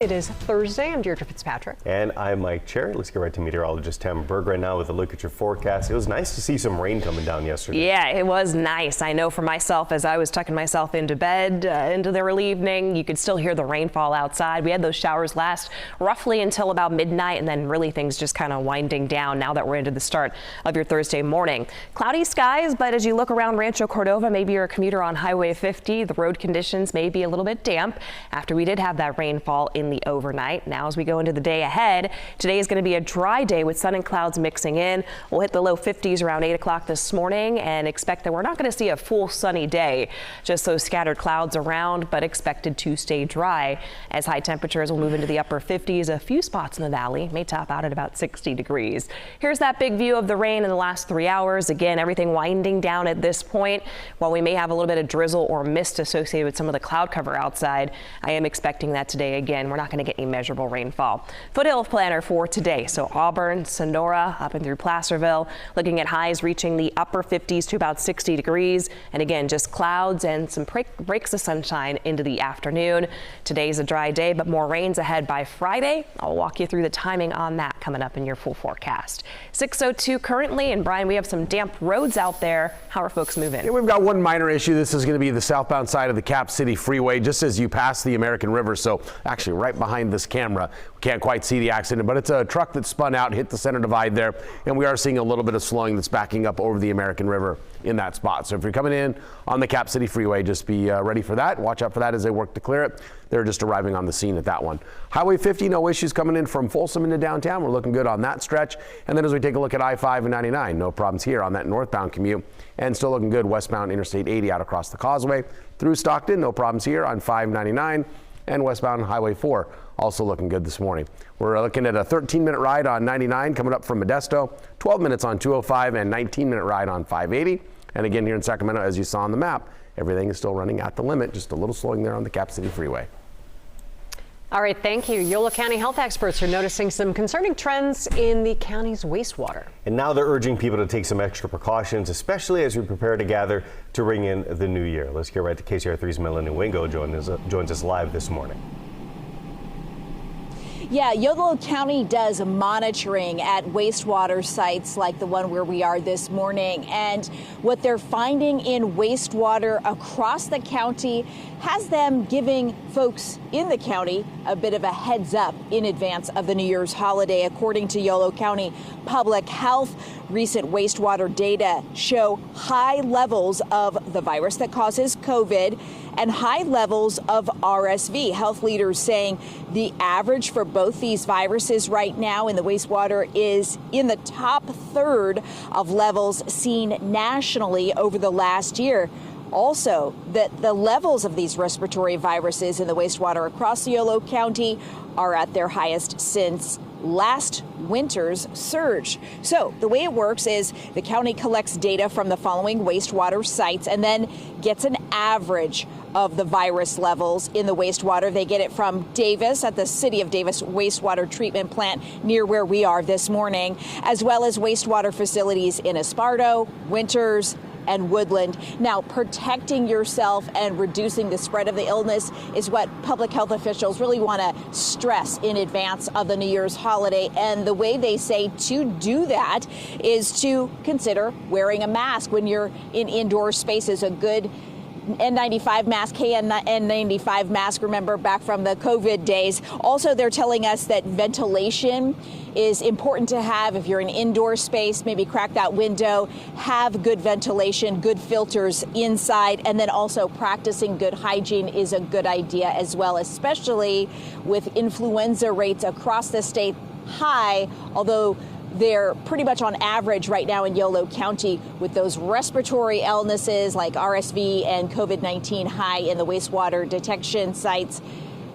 It is Thursday. I'm Deirdre Fitzpatrick. And I'm Mike Cherry. Let's get right to meteorologist Tamara Berg right now with a look at your forecast. It was nice to see some rain coming down yesterday. Yeah, it was nice. I know for myself, as I was tucking myself into bed into the early evening, you could still hear the rainfall outside. We had those showers last roughly until about midnight, and then really things just kind of winding down now that we're into the start of your Thursday morning. Cloudy skies, but as you look around Rancho Cordova, maybe you're a commuter on Highway 50, the road conditions may be a little bit damp after we did have that rainfall in the overnight. Now as we go into the day ahead, today is going to be a dry day with sun and clouds mixing in. We'll hit the low 50s around 8 o'clock this morning and expect that we're not going to see a full sunny day, just those scattered clouds around, but expected to stay dry as high temperatures will move into the upper 50s. A few spots in the valley may top out at about 60 degrees. Here's that big view of the rain in the last 3 hours. Again, everything winding down at this point. While we may have a little bit of drizzle or mist associated with some of the cloud cover outside, I am expecting that today again. We're not going to get any measurable rainfall. Foothill planner for today. So Auburn, Sonora, up and through Placerville, looking at highs reaching the upper 50s to about 60 degrees. And again, just clouds and some breaks of sunshine into the afternoon. Today's a dry day, but more rains ahead by Friday. I'll walk you through the timing on that coming up in your full forecast. 6:02 currently, and Brian, we have some damp roads out there. How are folks moving? Yeah, we've got one minor issue. This is going to be the southbound side of the Cap City Freeway, just as you pass the American River. So actually right behind this camera, we can't quite see the accident, but it's a truck that spun out, hit the center divide there, and we are seeing a little bit of slowing that's backing up over the American River in that spot. So if you're coming in on the Cap City Freeway, just be ready for that. Watch out for that as they work to clear it. They're just arriving on the scene at that one. Highway 50, no issues coming in from Folsom into downtown. We're looking good on that stretch. And then as we take a look at I-5 and 99, no problems here on that northbound commute. And still looking good westbound Interstate 80 out across the causeway through Stockton. No problems here on 599 and westbound Highway 4. Also looking good this morning. We're looking at a 13-minute ride on 99 coming up from Modesto, 12 minutes on 205, and 19-minute ride on 580. And again, here in Sacramento, as you saw on the map, everything is still running at the limit, just a little slowing there on the Cap City Freeway. All right, thank you. Yolo County health experts are noticing some concerning trends in the county's wastewater. And now they're urging people to take some extra precautions, especially as we prepare to gather to ring in the new year. Let's get right to KCR3's Melanie Wingo joins us live this morning. Yeah, Yolo County does monitoring at wastewater sites like the one where we are this morning. And what they're finding in wastewater across the county has them giving folks in the county a bit of a heads up in advance of the New Year's holiday. According to Yolo County Public Health, recent wastewater data show high levels of the virus that causes COVID and high levels of RSV. Health leaders saying the average for both these viruses right now in the wastewater is in the top third of levels seen nationally over the last year. Also, that the levels of these respiratory viruses in the wastewater across Yolo County are at their highest since last winter's surge. So the way it works is the county collects data from the following wastewater sites and then gets an average of the virus levels in the wastewater. They get it from Davis at the City of Davis wastewater treatment plant near where we are this morning, as well as wastewater facilities in Esparto, Winters, and Woodland. Now, protecting yourself and reducing the spread of the illness is what public health officials really want to stress in advance of the New Year's holiday. And the way they say to do that is to consider wearing a mask when you're in indoor spaces. A good N95 mask, KN95 mask, remember back from the COVID days. Also, they're telling us that ventilation is important to have if you're in an indoor space. Maybe crack that window, have good ventilation, good filters inside, and then also practicing good hygiene is a good idea as well, especially with influenza rates across the state high, although they're pretty much on average right now in Yolo County with those respiratory illnesses like RSV and COVID-19 high in the wastewater detection sites.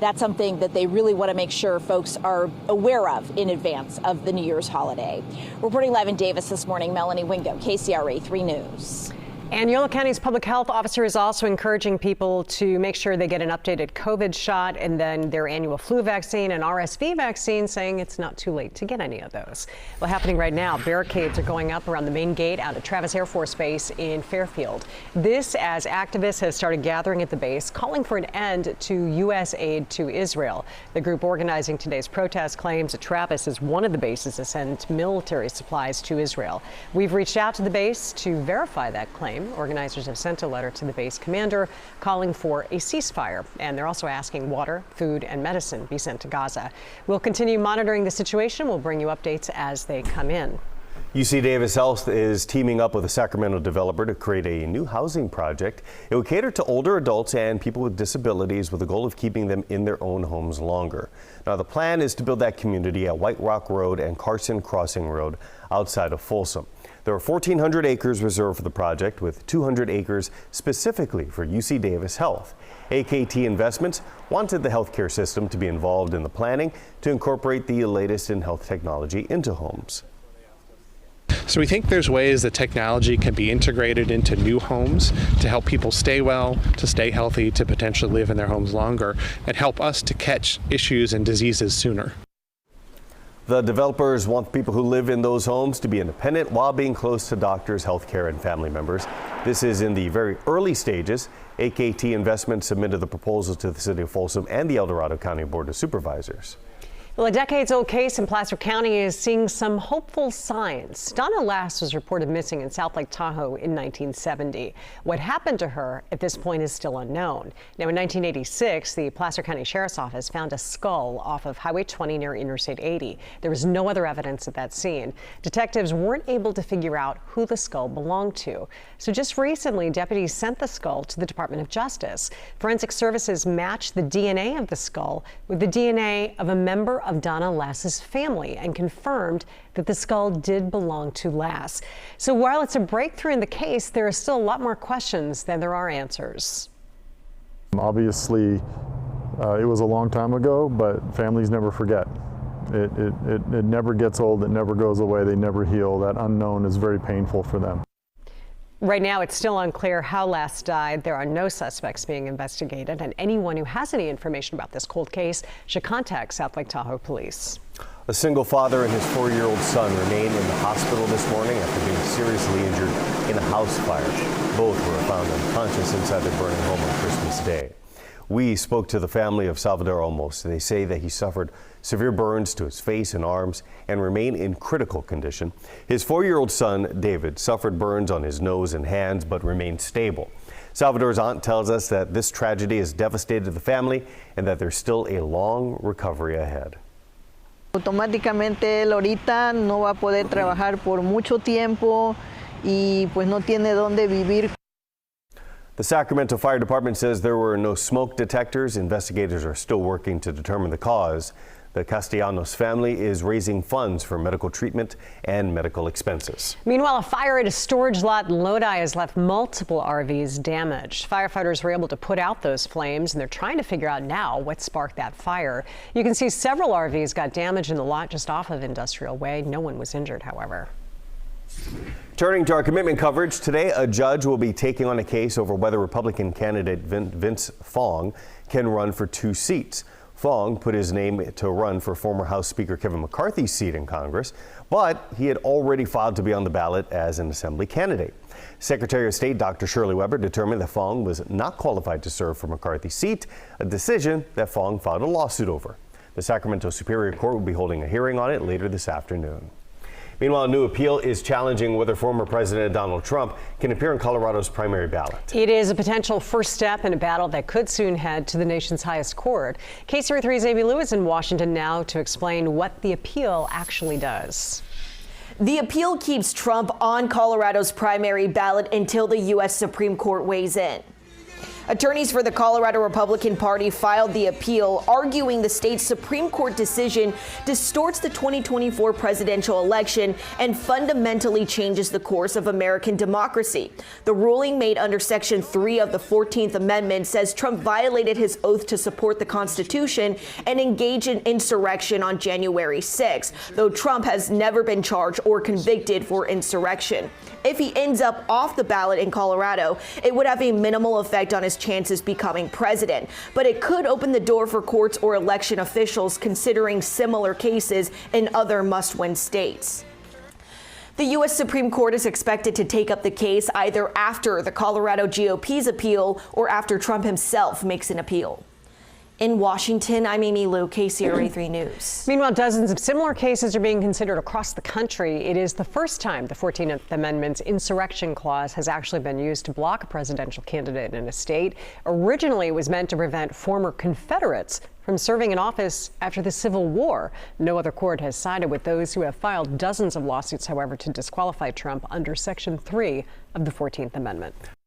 That's something that they really want to make sure folks are aware of in advance of the New Year's holiday. Reporting live in Davis this morning, Melanie Wingo, KCRA 3 News. And Yolo County's public health officer is also encouraging people to make sure they get an updated COVID shot and then their annual flu vaccine and RSV vaccine, saying it's not too late to get any of those. Well, happening right now, barricades are going up around the main gate out at Travis Air Force Base in Fairfield. This as activists have started gathering at the base, calling for an end to U.S. aid to Israel. The group organizing today's protest claims that Travis is one of the bases that sends military supplies to Israel. We've reached out to the base to verify that claim. Organizers have sent a letter to the base commander calling for a ceasefire, and they're also asking water, food, and medicine be sent to Gaza. We'll continue monitoring the situation. We'll bring you updates as they come in. UC Davis Health is teaming up with a Sacramento developer to create a new housing project. It will cater to older adults and people with disabilities with the goal of keeping them in their own homes longer. Now, the plan is to build that community at White Rock Road and Carson Crossing Road outside of Folsom. There are 1,400 acres reserved for the project, with 200 acres specifically for UC Davis Health. AKT Investments wanted the healthcare system to be involved in the planning to incorporate the latest in health technology into homes. So we think there's ways that technology can be integrated into new homes to help people stay well, to stay healthy, to potentially live in their homes longer, and help us to catch issues and diseases sooner. The developers want people who live in those homes to be independent while being close to doctors, healthcare, and family members. This is in the very early stages. AKT Investments submitted the proposal to the City of Folsom and the El Dorado County Board of Supervisors. Well, a decades-old case in Placer County is seeing some hopeful signs. Donna Lass was reported missing in South Lake Tahoe in 1970. What happened to her at this point is still unknown. Now, in 1986, the Placer County Sheriff's Office found a skull off of Highway 20 near Interstate 80. There was no other evidence at that scene. Detectives weren't able to figure out who the skull belonged to. So just recently, deputies sent the skull to the Department of Justice. Forensic Services matched the DNA of the skull with the DNA of a member of Donna Lass's family and confirmed that the skull did belong to Lass. So while it's a breakthrough in the case, there are still a lot more questions than there are answers. Obviously, it was a long time ago, but families never forget. It never gets old, it never goes away, they never heal. That unknown is very painful for them. Right now, it's still unclear how Lass died. There are no suspects being investigated, and anyone who has any information about this cold case should contact South Lake Tahoe Police. A single father and his 4-year-old son remain in the hospital this morning after being seriously injured in a house fire. Both were found unconscious inside their burning home on Christmas Day. We spoke to the family of Salvador Olmos. They say that he suffered severe burns to his face and arms and remain in critical condition. His 4-year-old son, David, suffered burns on his nose and hands but remained stable. Salvador's aunt tells us that this tragedy has devastated the family and that there's still a long recovery ahead. Automáticamente él ahorita no va a poder trabajar por mucho tiempo y pues no tiene dónde vivir. The Sacramento Fire Department says there were no smoke detectors. Investigators are still working to determine the cause. The Castellanos family is raising funds for medical treatment and medical expenses. Meanwhile, a fire at a storage lot in Lodi has left multiple RVs damaged. Firefighters were able to put out those flames, and they're trying to figure out now what sparked that fire. You can see several RVs got damaged in the lot just off of Industrial Way. No one was injured, however. Turning to our commitment coverage, today a judge will be taking on a case over whether Republican candidate Vince Fong can run for 2 seats. Fong put his name to run for former House Speaker Kevin McCarthy's seat in Congress, but he had already filed to be on the ballot as an Assembly candidate. Secretary of State Dr. Shirley Weber determined that Fong was not qualified to serve for McCarthy's seat, a decision that Fong filed a lawsuit over. The Sacramento Superior Court will be holding a hearing on it later this afternoon. Meanwhile, a new appeal is challenging whether former President Donald Trump can appear in Colorado's primary ballot. It is a potential first step in a battle that could soon head to the nation's highest court. KCRA3's Amy Lou is in Washington now to explain what the appeal actually does. The appeal keeps Trump on Colorado's primary ballot until the U.S. Supreme Court weighs in. Attorneys for the Colorado Republican Party filed the appeal, arguing the state's Supreme Court decision distorts the 2024 presidential election and fundamentally changes the course of American democracy. The ruling, made under Section 3 of the 14th Amendment, says Trump violated his oath to support the Constitution and engage in insurrection on January 6, though Trump has never been charged or convicted for insurrection. If he ends up off the ballot in Colorado, it would have a minimal effect on his chances becoming president, but it could open the door for courts or election officials considering similar cases in other must-win states. The U.S. Supreme Court is expected to take up the case either after the Colorado GOP's appeal or after Trump himself makes an appeal. In Washington, I'm Amy Liu, KCRA 3 News. Meanwhile, dozens of similar cases are being considered across the country. It is the first time the 14th Amendment's insurrection clause has actually been used to block a presidential candidate in a state. Originally, it was meant to prevent former Confederates from serving in office after the Civil War. No other court has sided with those who have filed dozens of lawsuits, however, to disqualify Trump under Section 3 of the 14th Amendment.